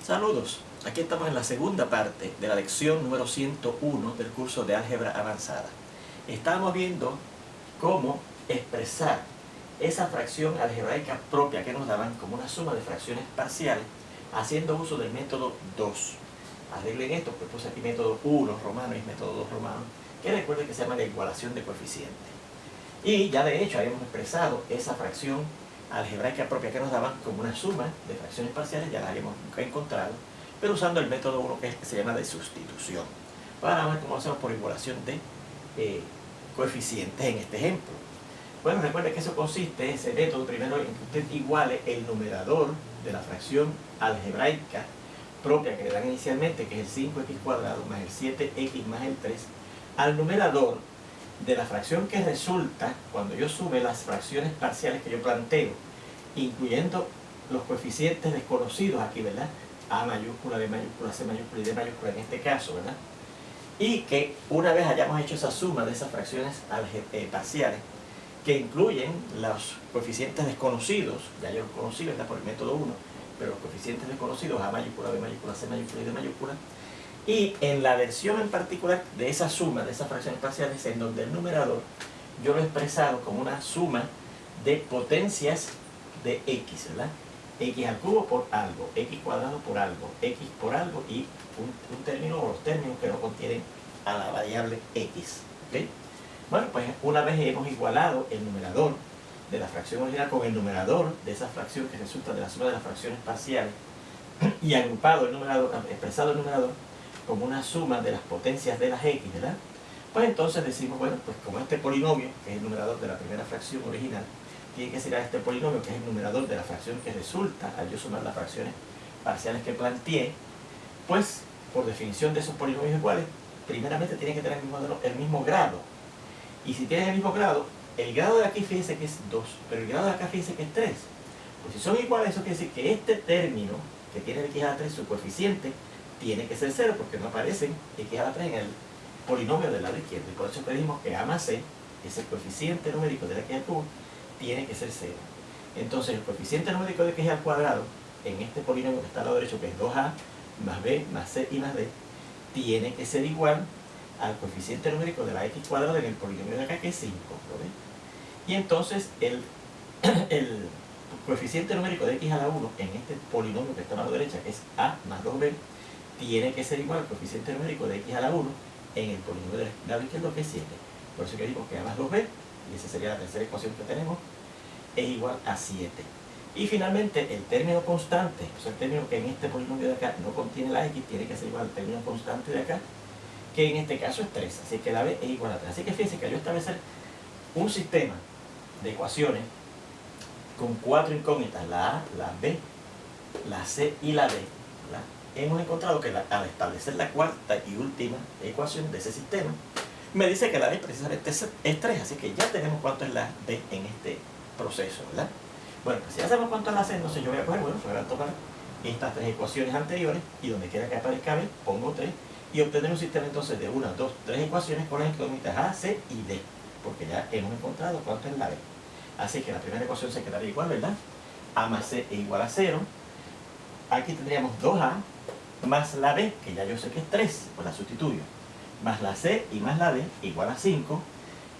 Saludos, aquí estamos en la segunda parte de la lección número 101 del curso de álgebra avanzada. Estábamos viendo cómo expresar esa fracción algebraica propia que nos daban como una suma de fracciones parciales haciendo uso del método 2. Arreglen esto, pues puse aquí método 1 romano y método 2 romano, que recuerden que se llama la igualación de coeficientes. Y ya de hecho habíamos expresado esa fracción algebraica propia que nos daban como una suma de fracciones parciales, ya la habíamos encontrado, pero usando el método 1 que se llama de sustitución. Ahora vamos a ver cómo hacemos por igualación de coeficientes en este ejemplo. Bueno, recuerden que eso consiste, ese método, primero en que usted iguale el numerador de la fracción algebraica propia que le dan inicialmente, que es el 5x cuadrado más el 7x más el 3, al numerador de la fracción que resulta cuando yo sume las fracciones parciales que yo planteo, incluyendo los coeficientes desconocidos aquí, ¿verdad? A mayúscula, B mayúscula, C mayúscula y D mayúscula en este caso, ¿verdad? Y que una vez hayamos hecho esa suma de esas fracciones parciales, que incluyen los coeficientes desconocidos, ya yo los conocí, ¿verdad? Por el método 1, pero los coeficientes desconocidos, A mayúscula, B mayúscula, C mayúscula y D mayúscula, y en la versión en particular de esa suma de esas fracciones parciales, en donde el numerador yo lo he expresado como una suma de potencias de x, ¿verdad? X al cubo por algo, x cuadrado por algo, x por algo y un término o los términos que no contienen a la variable x. ¿Okay? Bueno, pues una vez hemos igualado el numerador de la fracción original con el numerador de esa fracción que resulta de la suma de las fracciones parciales y agrupado el numerador, expresado el numerador como una suma de las potencias de las x, ¿verdad? Pues entonces decimos, bueno, pues como este polinomio, que es el numerador de la primera fracción original, tiene que ser a este polinomio, que es el numerador de la fracción que resulta al yo sumar las fracciones parciales que planteé, pues por definición de esos polinomios iguales, primeramente tienen que tener el mismo grado. Y si tienen el mismo grado, el grado de aquí fíjense que es 2, pero el grado de acá fíjense que es 3. Pues si son iguales, eso quiere decir que este término, que tiene el x a la 3, su coeficiente, tiene que ser 0 porque no aparecen x a la 3 en el polinomio del lado izquierdo. Y por eso pedimos que a más c, ese coeficiente numérico de x al cubo, tiene que ser 0. Entonces el coeficiente numérico de x al cuadrado, en este polinomio que está al lado derecho, que es 2a más b más c y más d, tiene que ser igual al coeficiente numérico de la x cuadrado en el polinomio de acá, que es 5. ¿Lo ven? Y entonces el coeficiente numérico de x a la 1 en este polinomio que está a la derecha, que es a más 2b, tiene que ser igual al coeficiente numérico de x a la 1 en el polinomio del lado izquierdo, que es 7. Por eso que digo que a más 2b, y esa sería la tercera ecuación que tenemos, es igual a 7. Y finalmente el término constante, o sea el término que en este polinomio de acá no contiene la x, tiene que ser igual al término constante de acá, que en este caso es 3. Así que la b es igual a 3. Así que fíjense que al yo establecer un sistema de ecuaciones con 4 incógnitas, la a, la b, la c y la d, ¿verdad? Hemos encontrado que al establecer la cuarta y última ecuación de ese sistema, me dice que la b precisamente es 3, así que ya tenemos cuánto es la b en este proceso, ¿verdad? Bueno, pues si ya sabemos cuánto es la c, entonces yo voy a coger, bueno, voy a tomar estas tres ecuaciones anteriores y donde quiera que aparezca b, pongo 3 y obtener un sistema entonces de 1, 2, 3 ecuaciones con las incógnitas a, c y d, porque ya hemos encontrado cuánto es la b. Así que la primera ecuación se quedaría igual, ¿verdad? A más c es igual a 0. Aquí tendríamos 2a más la b, que ya yo sé que es 3, pues la sustituyo, más la c y más la d igual a 5,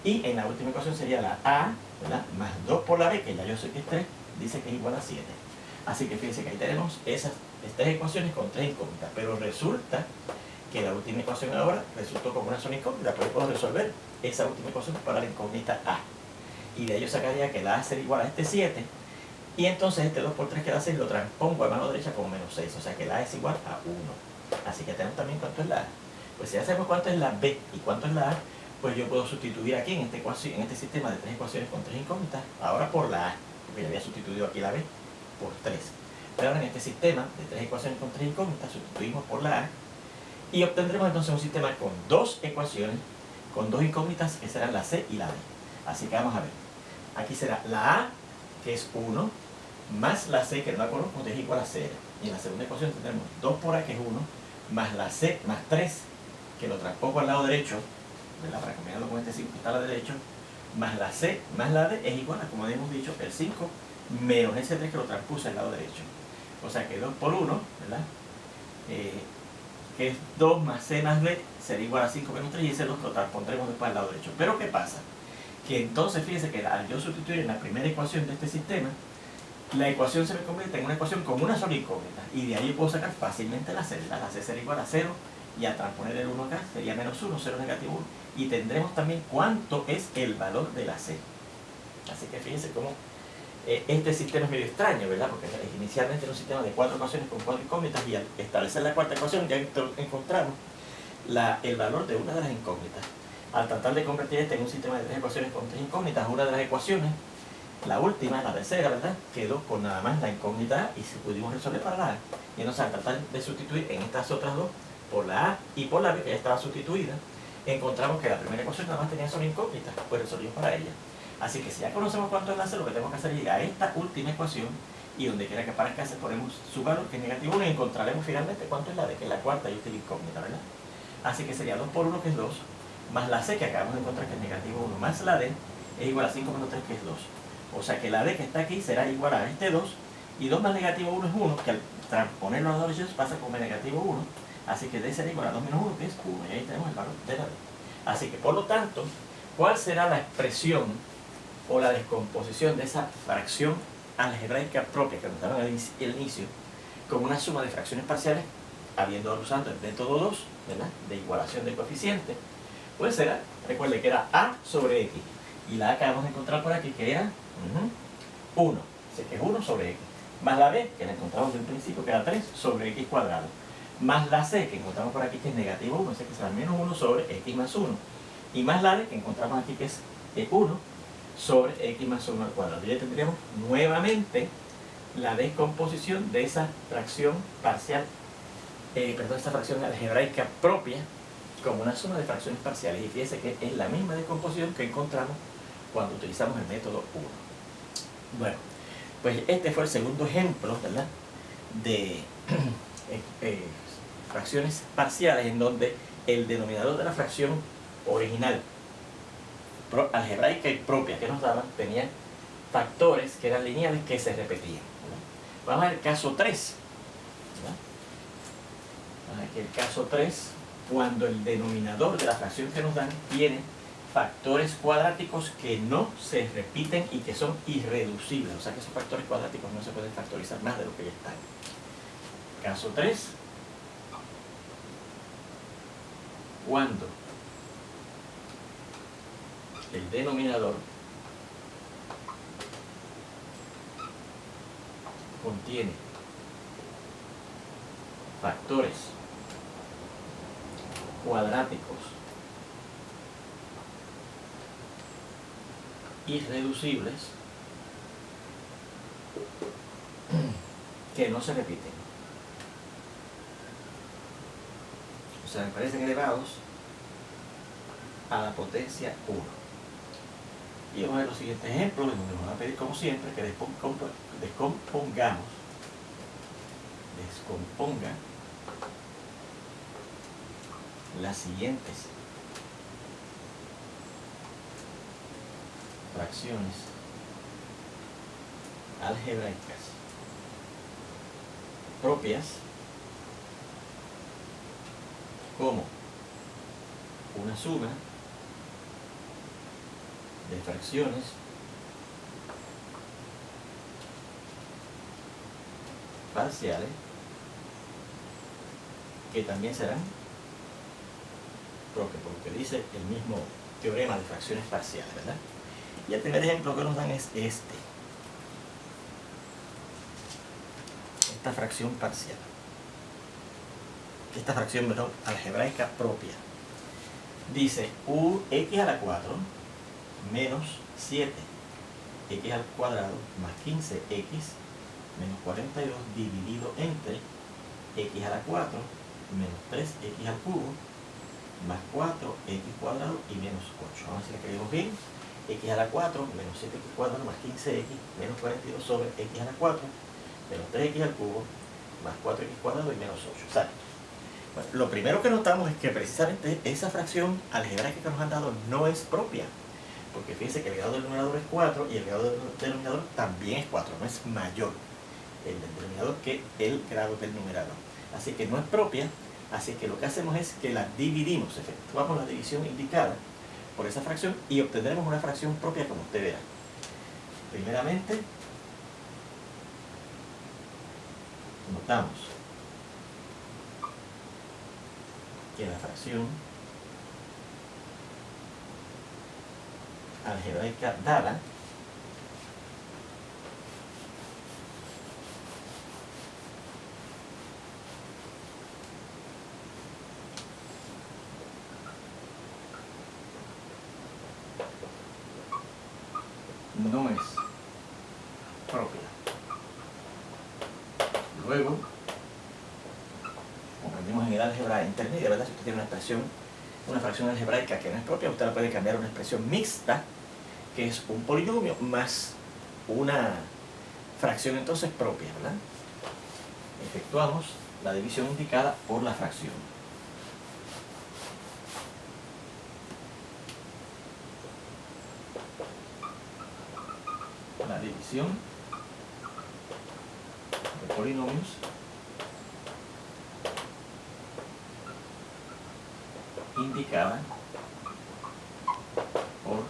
y en la última ecuación sería la a, ¿verdad? Más 2 por la b, que ya yo sé que es 3, dice que es igual a 7. Así que fíjense que ahí tenemos esas tres ecuaciones con 3 incógnitas, pero resulta que la última ecuación ahora resultó como una sola incógnita, pues puedo resolver esa última ecuación para la incógnita a. Y de ello sacaría que la a sería igual a este 7, y entonces este 2 por 3 que da 6 lo transpongo a mano derecha como menos 6, o sea que la a es igual a 1. Así que tenemos también cuánto es la a. Pues si ya sabemos cuánto es la b y cuánto es la a, pues yo puedo sustituir aquí en este sistema de 3 ecuaciones con 3 incógnitas, ahora por la a, porque ya había sustituido aquí la b por 3. Pero ahora en este sistema de 3 ecuaciones con 3 incógnitas, sustituimos por la a, y obtendremos entonces un sistema con 2 ecuaciones, con 2 incógnitas, que serán la c y la d. Así que vamos a ver. Aquí será la a, que es 1, más la c, que no la conozco, es igual a 0. Y en la segunda ecuación tendremos 2 por a, que es 1, más la c, más 3, que lo transpongo al lado derecho, ¿verdad? Para combinarlo con este 5 que está al lado derecho, más la c, más la d, es igual a, como habíamos dicho, el 5, menos ese 3 que lo transpuse al lado derecho. O sea que 2 por 1, ¿verdad? que es 2 más c más d, será igual a 5 menos 3, y ese lo pondremos después al lado derecho. Pero ¿qué pasa? Que entonces fíjense que al yo sustituir en la primera ecuación de este sistema, la ecuación se me convierte en una ecuación con una sola incógnita, y de ahí yo puedo sacar fácilmente la c. La c será igual a 0, y al transponer el 1 acá sería menos 1, 0 negativo 1, y tendremos también cuánto es el valor de la c. Así que fíjense cómo este sistema es medio extraño, ¿verdad? Porque inicialmente era un sistema de 4 ecuaciones con 4 incógnitas, y al establecer la cuarta ecuación ya encontramos el valor de una de las incógnitas. Al tratar de convertir este en un sistema de 3 ecuaciones con 3 incógnitas, una de las ecuaciones, la última, la tercera, ¿verdad?, quedó con nada más la incógnita A, y si pudimos resolver para la A. Y entonces al tratar de sustituir en estas otras dos, por la A y por la B, que ya estaba sustituida, encontramos que la primera ecuación nada más tenía solo incógnitas, pues resolvimos para ella. Así que si ya conocemos cuánto es la C, lo que tenemos que hacer es llegar a esta última ecuación, y donde quiera que aparezca C ponemos su valor, que es negativo 1, y encontraremos finalmente cuánto es la D, que es la cuarta y última incógnita, ¿verdad? Así que sería 2 por 1, que es 2, más la C, que acabamos de encontrar, que es negativo 1, más la D, es igual a 5 menos 3, que es 2. O sea que la D que está aquí será igual a este 2, y 2 más negativo 1 es 1, que al transponerlo a los dos pasa como negativo 1, así que D será igual a 2 menos 1, que es 1, y ahí tenemos el valor de la D. Así que por lo tanto, ¿cuál será la expresión o la descomposición de esa fracción algebraica propia que nos daban al inicio, como una suma de fracciones parciales, habiendo usado el método 2, ¿verdad?, de igualación de coeficientes? Pues será, recuerde que era A sobre X, y la A que vamos a encontrar por aquí, que era 1, así que es 1 sobre X, más la B, que la encontramos desde un principio, que era 3 sobre X cuadrado, más la C, que encontramos por aquí, que es negativo 1, así que será menos 1 sobre X más 1, y más la D, que encontramos aquí, que es 1 sobre X más 1 al cuadrado. Y ya tendríamos nuevamente la descomposición de esa fracción parcial, esa fracción algebraica propia, como una suma de fracciones parciales. Y fíjense que es la misma descomposición que encontramos cuando utilizamos el método 1. Bueno, pues este fue el segundo ejemplo, ¿verdad?, de fracciones parciales, en donde el denominador de la fracción original algebraica y propia que nos daban tenía factores que eran lineales que se repetían, ¿verdad? Vamos a ver el caso 3, ¿verdad? Vamos a ver que el caso 3, cuando el denominador de la fracción que nos dan tiene factores cuadráticos que no se repiten y que son irreducibles, o sea que esos factores cuadráticos no se pueden factorizar más de lo que ya están. Caso 3, cuando el denominador contiene factores cuadráticos irreducibles que no se repiten. O sea, me parecen elevados a la potencia 1. Y vamos a ver los siguientes ejemplos, donde nos van a pedir, como siempre, que descomponga las siguientes fracciones algebraicas propias como una suma de fracciones parciales que también serán propias, porque dice el mismo teorema de fracciones parciales, ¿verdad? Y el primer ejemplo que nos dan es este. Esta fracción parcial. Esta fracción, perdón, algebraica propia. Dice x a la 4 menos 7x al cuadrado más 15x menos 42 dividido entre x a la 4 menos 3x al cubo más 4x cuadrado y menos 8. Vamos a ver si escribimos bien. X a la 4 menos 7x cuadrado más 15x menos 42 sobre x a la 4 menos 3x al cubo más 4x cuadrado y menos 8. ¿Sale? Bueno, lo primero que notamos es que precisamente esa fracción algebraica que nos han dado no es propia, porque fíjense que el grado del numerador es 4 y el grado del denominador también es 4, no es mayor el del denominador que el grado del numerador. así que no es propia, así que lo que hacemos es que la dividimos, efectuamos la división indicada por esa fracción y obtendremos una fracción propia como usted verá. Primeramente, notamos que la fracción algebraica dada no es propia. Luego, como aprendimos en el álgebra intermedia, ¿verdad? Si usted tiene una fracción algebraica que no es propia, usted la puede cambiar a una expresión mixta, que es un polinomio más una fracción entonces propia, ¿verdad? Efectuamos la división indicada por la fracción. La división de polinomios indicada por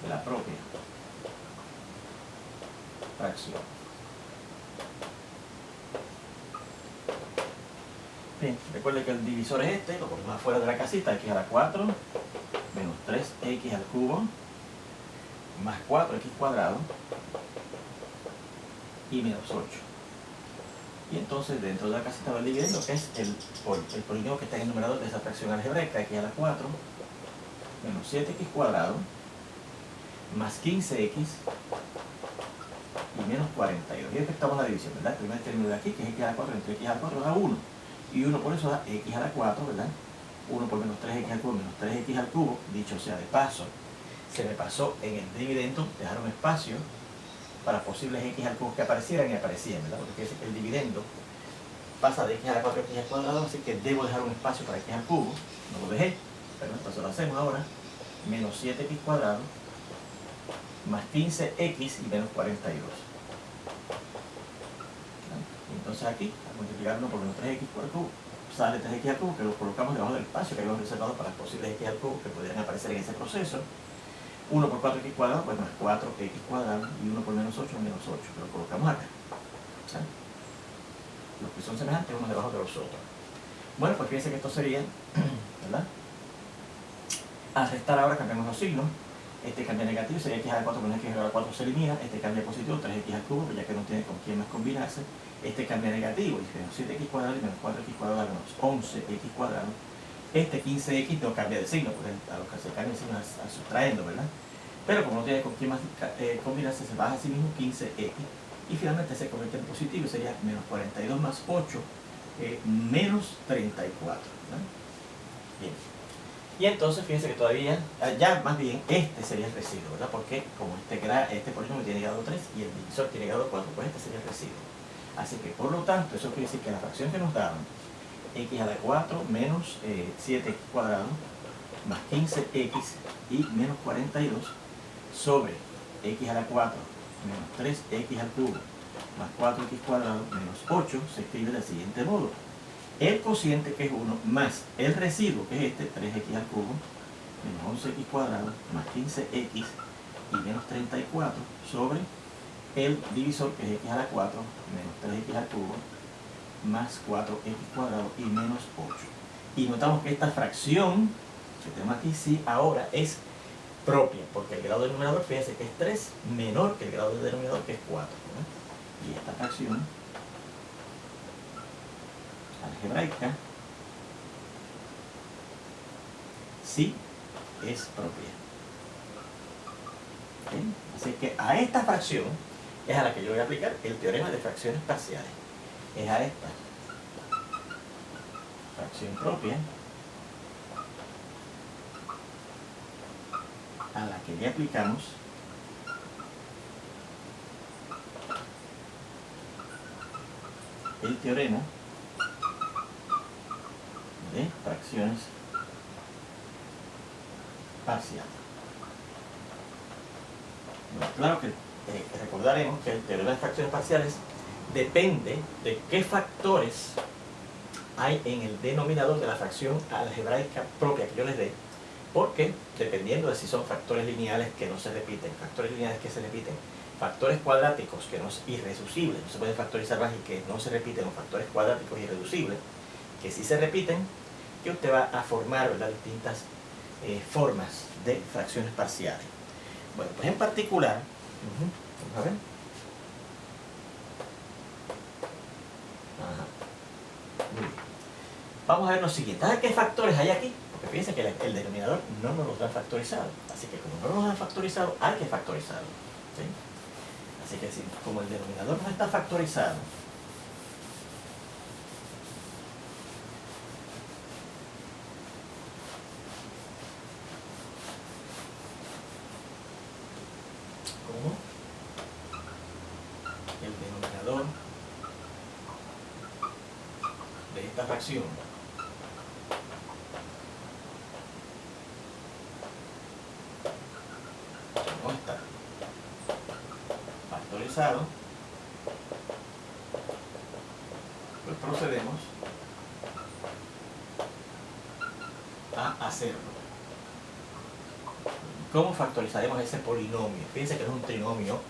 la propia fracción. Bien, recuerde que el divisor es este, lo ponemos afuera de la casita, x a la 4 menos 3x al cubo más 4x cuadrado y menos 8. Y entonces dentro de la casita va el dividendo, que es el polinomio que está en el numerador de esa fracción algebraica, x a la 4 menos 7x cuadrado más 15x y menos 42. Y efectuamos la división, ¿verdad? El primer término de aquí, que es x a la 4 entre x a la 4 da 1. Y 1 por eso da x a la 4, ¿verdad? 1 por menos 3x al cubo menos 3x al cubo. Dicho sea de paso, se me pasó en el dividendo dejar un espacio para posibles x al cubo que aparecieran y aparecían, ¿verdad? Porque fíjense que el dividendo pasa de x a la 4 a x al cuadrado, así que debo dejar un espacio para x al cubo. No lo dejé, pero entonces lo hacemos ahora. Menos 7x cuadrado más 15x y menos 42. Entonces aquí, al multiplicar 1 por menos 3x al cubo, sale 3x al cubo, que lo colocamos debajo del espacio que habíamos reservado para posibles x al cubo que pudieran aparecer en ese proceso. 1 por 4x cuadrado, pues más 4x cuadrado, y 1 por menos 8, menos 8, que lo colocamos acá. ¿Sale? Los que son semejantes unos debajo de los otros. Bueno, pues fíjense que esto sería, ¿verdad? Al restar ahora cambiamos los signos. Este cambia negativo, sería x a la 4 menos x a la 4 se elimina. Este cambia positivo, 3x al cubo, ya que no tiene con quién más combinarse. Este cambia negativo, y menos 7x cuadrado y menos 4x cuadrado menos 11x cuadrado. Este 15x no cambia de signo, porque a lo que se cambia de signo es sustrayendo, ¿verdad? Pero como no tiene con quién más combinarse, se baja a sí mismo 15x. Y finalmente se convierte en positivo, sería menos 42 más 8, menos 34, ¿verdad? Bien. Y entonces fíjense que todavía, ya más bien este sería el residuo, ¿verdad? Porque como este polinomio tiene grado 3 y el divisor tiene grado 4, pues este sería el residuo. Así que por lo tanto, eso quiere decir que la fracción que nos daban, x a la 4 menos 7x cuadrado más 15x y menos 42 sobre x a la 4 menos 3x al cubo más 4x cuadrado menos 8 se escribe del siguiente modo. El cociente, que es 1, más el residuo, que es este, 3x al cubo menos 11x cuadrado más 15x y menos 34 sobre el divisor, que es x a la 4 menos 3x al cubo más 4x cuadrado y menos 8. Y notamos que esta fracción que tenemos aquí sí ahora es propia, porque el grado del numerador, fíjense que es 3 menor que el grado del denominador, que es 4, ¿verdad? Y esta fracción algebraica sí es propia. ¿Okay? Así que a esta fracción es a la que yo voy a aplicar el teorema de fracciones parciales. Es a esta fracción propia a la que le aplicamos el teorema de fracciones parciales. Bueno, claro que recordaremos que el teorema de fracciones parciales depende de qué factores hay en el denominador de la fracción algebraica propia que yo les dé, porque dependiendo de si son factores lineales que no se repiten, factores lineales que se repiten, factores cuadráticos que no es irreducibles, no se pueden factorizar más y que no se repiten, o factores cuadráticos irreducibles que sí se repiten, que usted va a formar, ¿verdad?, distintas formas de fracciones parciales. Bueno, pues en particular, vamos a ver. Muy bien. Vamos a ver lo siguiente. ¿Qué factores hay aquí? Porque fíjense que el denominador no nos los da factorizado. Así que como no nos da factorizado, hay que factorizarlo. ¿Sí? Así que como el denominador no está factorizado, como el denominador de esta fracción no está factorizado, pues procedemos a hacerlo. ¿Cómo factorizaremos ese polinomio? Fíjense que no es un trinomio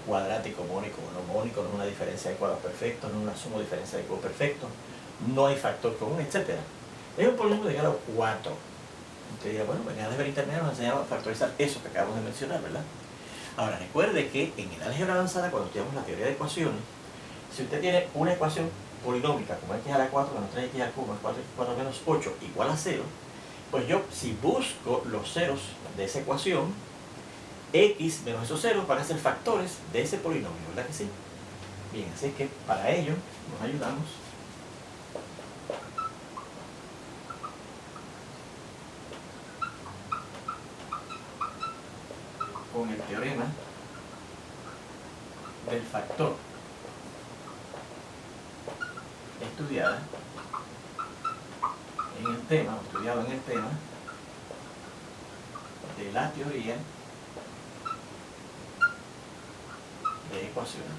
cuadrático, mónico o no mónico, no es una diferencia de cuadros perfectos, no es una suma o diferencia de cuadros perfectos, no hay factor común, etc. Es un polinomio de grado 4. Usted dirá, bueno, en álgebra intermedia nos enseñaba a factorizar eso que acabamos de mencionar, ¿verdad? Ahora, recuerde que en el álgebra avanzada, cuando estudiamos la teoría de ecuaciones, si usted tiene una ecuación polinómica como x a la 4 menos 3x al cubo más 4 menos 8 igual a 0, pues yo, si busco los ceros de esa ecuación, x menos esos ceros van a ser factores de ese polinomio, ¿verdad que sí? Bien, así es que para ello nos ayudamos con el teorema del factor estudiado en el tema de la teoría de ecuaciones.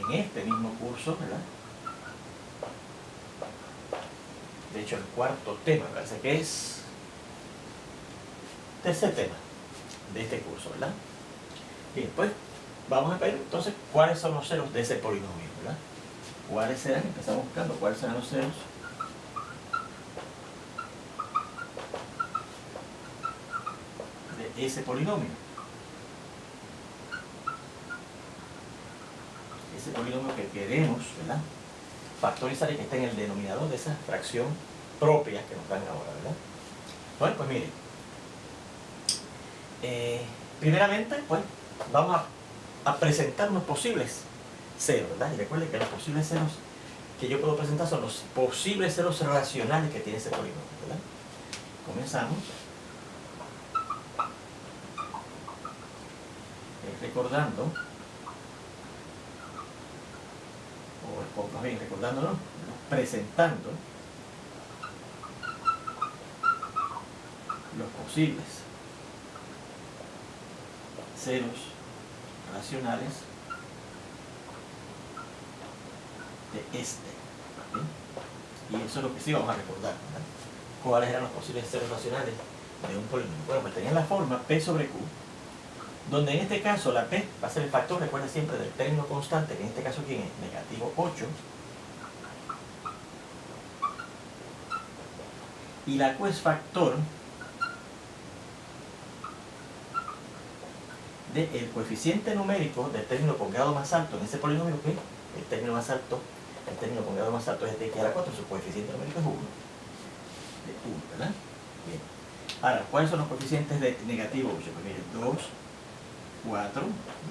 En este mismo curso, ¿verdad? De hecho, el cuarto tema, parece que es tercer tema de este curso, ¿verdad? Bien, pues vamos a ver entonces cuáles son los ceros de ese polinomio, ¿verdad? ¿Cuáles serán? Empezamos buscando cuáles serán los ceros de ese polinomio. Ese polinomio que queremos, ¿verdad?, factorizar y que está en el denominador de esa fracción propia que nos dan ahora, ¿verdad? Bueno, pues miren. Primeramente, pues, vamos a presentar unos posibles ceros, ¿verdad? Y recuerden que los posibles ceros que yo puedo presentar son los posibles ceros racionales que tiene ese polinomio, ¿verdad? Comenzamos recordando, o más bien recordándonos, presentando los posibles ceros racionales de este. ¿Sí? Y eso es lo que sí vamos a recordar, ¿verdad? ¿Cuáles eran los posibles ceros racionales de un polinomio? Bueno, pues tenían la forma P sobre Q, donde en este caso la P va a ser el factor, recuerden siempre, del término constante, que en este caso ¿quién es? Negativo 8. Y la Q es factor del coeficiente numérico del término con grado más alto en ese polinomio, que el término más alto, el término con grado más alto es de x a la 4, su coeficiente numérico es 1. De 1, ¿verdad? Bien. Ahora, ¿cuáles son los coeficientes de negativo 8? Pues miren, 2, 4,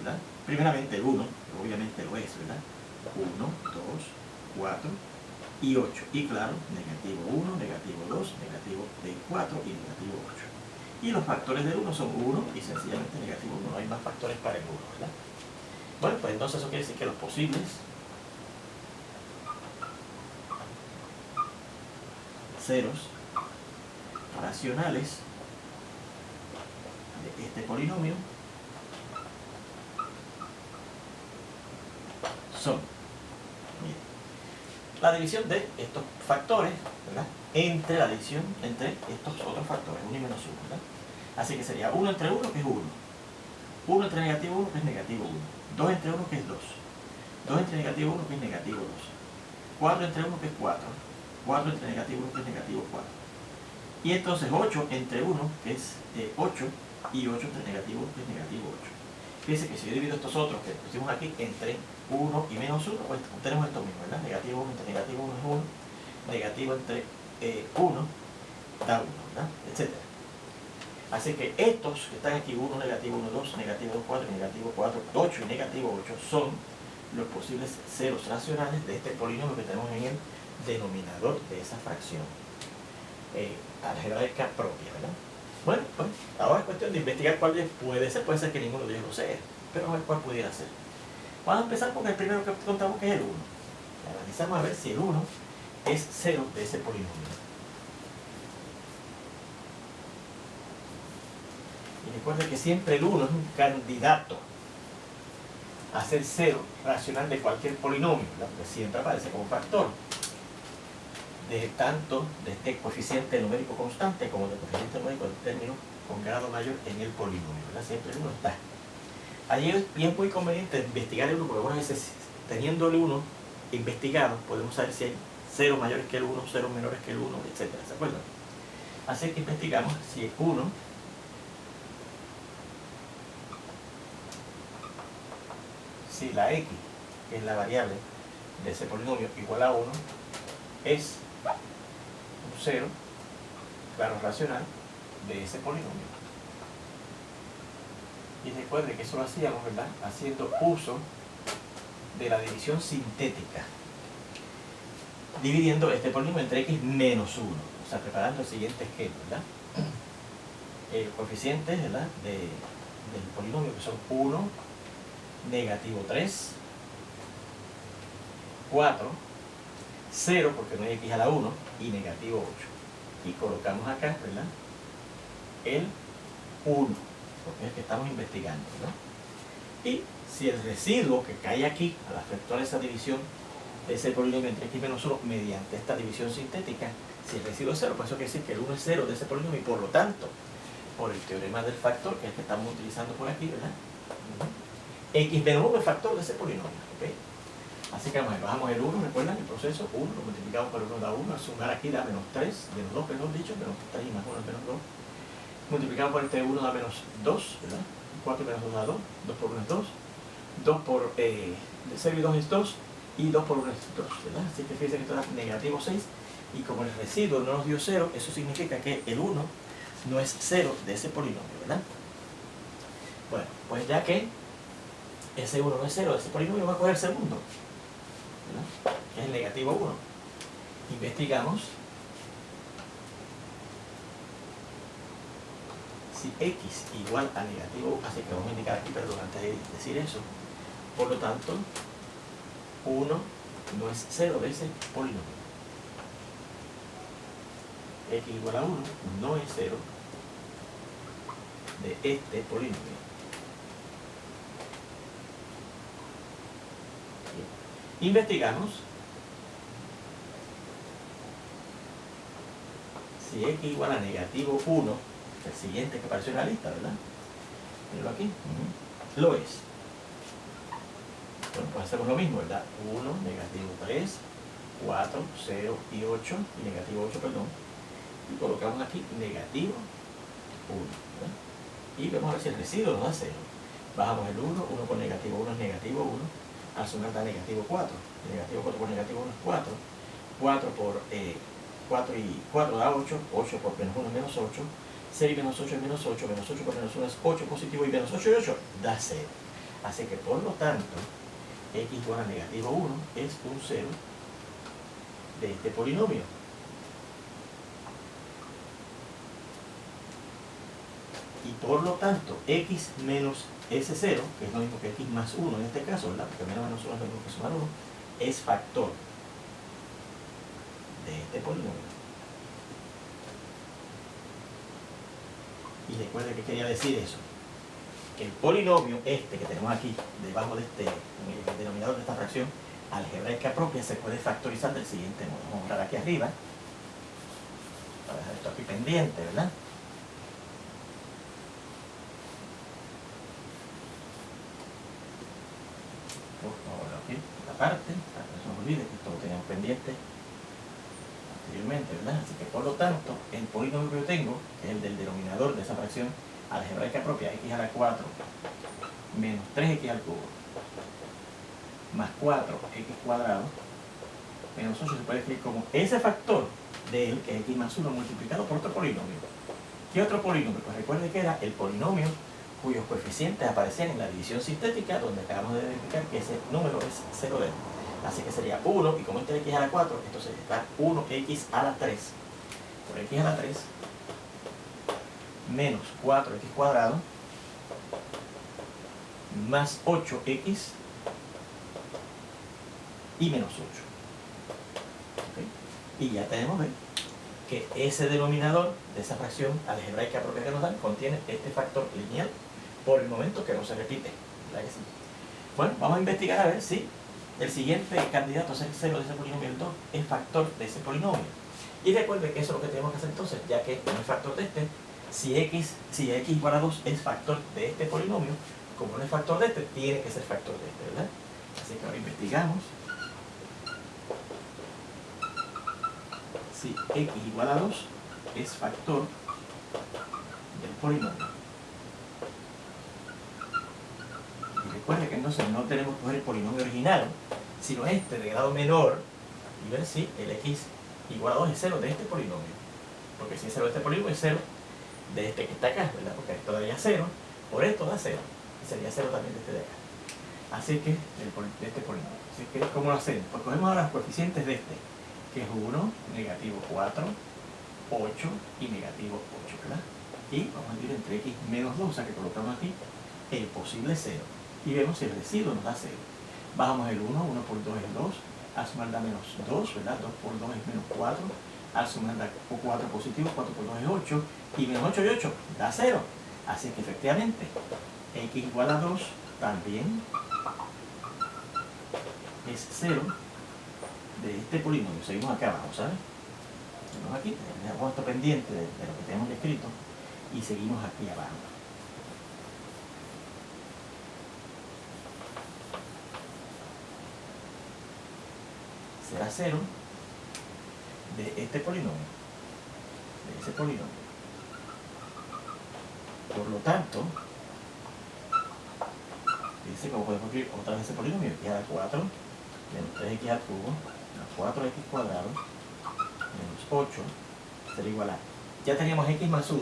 ¿verdad? Primeramente el 1, obviamente lo es, ¿verdad? 1, 2, 4 y 8. Y claro, negativo 1, negativo 2, negativo de 4 y negativo 8. Y los factores del 1 son 1 y sencillamente negativo 1. No hay más factores para el 1, ¿verdad? Bueno, pues entonces eso quiere decir que los posibles ceros racionales de este polinomio son, miren, la división de estos factores, ¿verdad?, entre la división entre estos otros factores, 1 y menos 1, ¿verdad? Así que sería 1 entre 1, que es 1. 1 entre negativo 1, que es negativo 1. 2 entre 1, que es 2. 2 entre negativo 1, que es negativo 2. 4 entre 1, que es 4. 4 entre negativo 1, que es negativo 4. Y entonces 8 entre 1, que es 8. Y 8 entre negativo 1, que es negativo 8. Fíjense que si yo divido estos otros que pusimos aquí entre 1 y menos 1, pues tenemos esto mismo, ¿verdad? Negativo 1 entre negativo 1 es 1. Negativo entre 1 da 1, ¿verdad? Etcétera. Así que estos que están aquí, 1, negativo 1, 2, negativo 2, 4, negativo 4, 8 y negativo 8, son los posibles ceros racionales de este polinomio que tenemos en el denominador de esa fracción algebraica propia, ¿verdad? Bueno, pues ahora es cuestión de investigar cuál puede ser que ninguno de ellos lo sea, pero a ver cuál pudiera ser. Vamos a empezar con el primero que contamos, que es el 1. Analizamos a ver si el 1 es 0 de ese polinomio. Y recuerden que siempre el 1 es un candidato a ser 0 racional de cualquier polinomio, ¿verdad?, porque siempre aparece como factor tanto de este coeficiente numérico constante como del coeficiente numérico del término con grado mayor en el polinomio, ¿verdad? Siempre el 1 está. Allí es muy conveniente investigar el 1, porque algunas veces, teniendo el 1 investigado, podemos saber si hay 0 mayores que el 1, 0 menores que el 1, etc. ¿Se acuerdan? Así que investigamos si el 1 si la x, que es la variable de ese polinomio, igual a 1, es un 0, claro, racional, de ese polinomio. Y recuerden que eso lo hacíamos, ¿verdad?, haciendo uso de la división sintética, dividiendo este polinomio entre x menos 1, o sea, preparando el siguiente esquema, ¿verdad? El coeficiente, ¿verdad?, del polinomio, que son 1, negativo 3, 4, 0 porque no hay x a la 1 y negativo 8. Y colocamos acá, ¿verdad?, el 1, porque es el que estamos investigando, ¿verdad? Y si el residuo que cae aquí al efectuar esa división de ese polinomio entre x menos 1 mediante esta división sintética, si el residuo es 0, pues eso quiere decir que el 1 es 0 de ese polinomio, y por lo tanto, por el teorema del factor, que es el que estamos utilizando por aquí, ¿verdad?, x menos 1 es factor de ese polinomio, ¿ok? Así que bajamos el 1, recuerdan el proceso, 1 lo multiplicamos por 1 da 1, al sumar aquí da menos 3, menos 2, mejor dicho, menos 3 y más 1 es menos 2. Multiplicamos por este 1 da menos 2, ¿verdad? 4 menos 2 da 2, 2 por 1 es 2, 2 por 0 y 2 es 2, y 2 por 1 es 2, ¿verdad? Así que fíjense que esto da negativo 6, y como el residuo no nos dio 0, eso significa que el 1 no es 0 de ese polinomio, ¿verdad? Bueno, pues ya que ese 1 no es 0 de ese polinomio, vamos a coger el segundo, ¿verdad?, que es el negativo 1. Investigamos si x igual a negativo 1, así que vamos a indicar aquí, perdón, antes de decir eso. Por lo tanto, 1 no es 0 de ese polinomio. X igual a 1 no es 0 de este polinomio. Bien. Investigamos si x igual a negativo 1, el siguiente que apareció en la lista, ¿verdad? Míralo aquí. Lo es. Bueno, pues hacemos lo mismo, ¿verdad? 1, negativo 3, 4, 0 y 8, y negativo 8, perdón. Y colocamos aquí negativo 1, ¿verdad? Y vamos a ver si el residuo nos da 0. Bajamos el 1, 1 por negativo 1 es negativo 1, al sumar da negativo 4. Negativo 4 por negativo 1 es 4. 4 por 4 y 4 da 8, 8 por menos 1 es menos 8, 0 y menos 8 es menos 8, menos 8 por menos 1 es 8 positivo, y menos 8 y 8 da 0. Así que por lo tanto, x igual a negativo 1 es un 0 de este polinomio. Y por lo tanto, x menos ese 0, que es lo mismo que x más 1 en este caso, ¿verdad?, porque menos 1 es lo mismo que sumar 1, es factor de este polinomio. Y recuerden que quería decir eso, que el polinomio este que tenemos aquí debajo de este, en el denominador de esta fracción, algebraica propia se puede factorizar del siguiente modo. Vamos a borrar aquí arriba, para dejar esto aquí pendiente, ¿verdad? Vamos a aquí la parte, para que no se nos olvide que esto lo teníamos pendiente anteriormente, ¿verdad? Así que por lo tanto, el polinomio que yo tengo, que es el del denominador de esa fracción algebraica propia, x a la 4 menos 3x al cubo más 4x cuadrado menos 8 se puede escribir como ese factor de él, que es x más 1 multiplicado por otro polinomio. ¿Qué otro polinomio? Pues recuerde que era el polinomio cuyos coeficientes aparecían en la división sintética, donde acabamos de verificar que ese número es 0 de él. Así que sería 1, y como este es x a la 4, entonces está 1x a la 3 por x a la 3 menos 4x cuadrado más 8x y menos 8. ¿Okay? Y ya tenemos que ese denominador de esa fracción algebraica propia que nos dan contiene este factor lineal por el momento que no se repite. ¿Verdad que sí? Bueno, vamos a investigar a ver si el siguiente candidato a ser 0 de ese polinomio, el 2, es factor de ese polinomio. Y recuerde que eso es lo que tenemos que hacer entonces, ya que no es factor de este. Si x igual a 2 es factor de este polinomio, como no es factor de este, tiene que ser factor de este, ¿verdad? Así que ahora investigamos si x igual a 2 es factor del polinomio. Y recuerde que entonces no tenemos que coger el polinomio original, sino este de grado menor, y ver si el x igual a 2 es 0 de este polinomio. Porque si es 0 de este polinomio, es 0 de este que está acá, ¿verdad? Porque esto daría 0, por esto da 0, y sería 0 también de este de acá. Así que, de este polinomio. Así que, ¿cómo lo hacemos? Pues cogemos ahora los coeficientes de este, que es 1, negativo 4, 8 y negativo 8, ¿verdad? Y vamos a dividir entre x menos 2, o sea que colocamos aquí el posible 0. Y vemos si el residuo nos da 0. Bajamos el 1, 1 por 2 es 2, al sumar da menos 2, ¿verdad? 2 por 2 es menos 4, al sumar da 4 positivo, 4 por 2 es 8, y menos 8 y 8 da 0. Así que efectivamente, x igual a 2 también es 0 de este polinomio. Seguimos acá abajo, ¿sabes? Seguimos aquí, tenemos esto pendiente de lo que tenemos escrito, y seguimos aquí abajo. Será 0 de este polinomio, de ese polinomio. Por lo tanto, dice que podemos escribir otra vez ese polinomio, x a la 4 menos 3x al cubo menos 4x cuadrado menos 8 será igual a, ya teníamos x más 1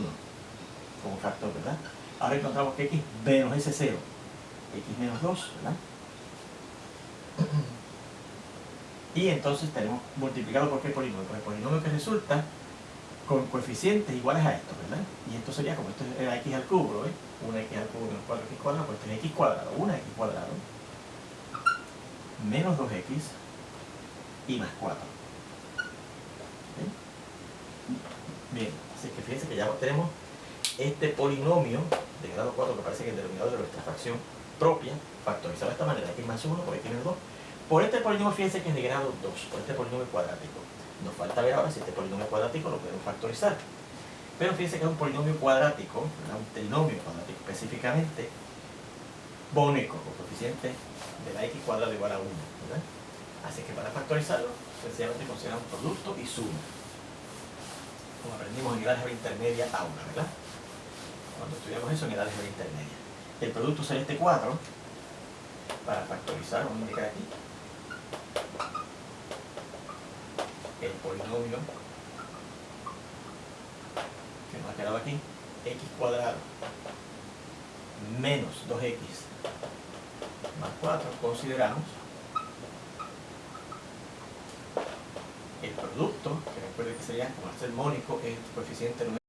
como factor, ¿verdad? Ahora encontramos que x menos ese 0, x menos 2, ¿verdad? Y entonces tenemos multiplicado por qué polinomio, pues el polinomio que resulta con coeficientes iguales a estos, ¿verdad? Y esto sería como esto era x al cubo, ¿ves? 1x al cubo menos 4x cuadrado, pues esto es x cuadrado, 1x cuadrado menos 2x y más 4. ¿Okay? Bien, así que fíjense que ya tenemos este polinomio de grado 4 que parece que es el denominador de nuestra fracción propia, factorizado de esta manera, x más 1 por x menos 2. Por este polinomio, fíjense que es de grado 2, por este polinomio cuadrático. Nos falta ver ahora si este polinomio cuadrático lo podemos factorizar. Pero fíjense que es un polinomio cuadrático, ¿verdad? Un trinomio cuadrático, específicamente bónico, con coeficiente de la x cuadrada igual a 1, ¿verdad? Así que para factorizarlo, sencillamente consideramos producto y suma, como aprendimos en el álgebra intermedia aula, ¿verdad? Cuando estudiamos eso en el álgebra intermedia. El producto será este 4, para factorizar, vamos a indicar aquí el polinomio que nos ha quedado aquí, x cuadrado menos 2x más 4, consideramos el producto, que recuerde que sería, como es el mónico, el coeficiente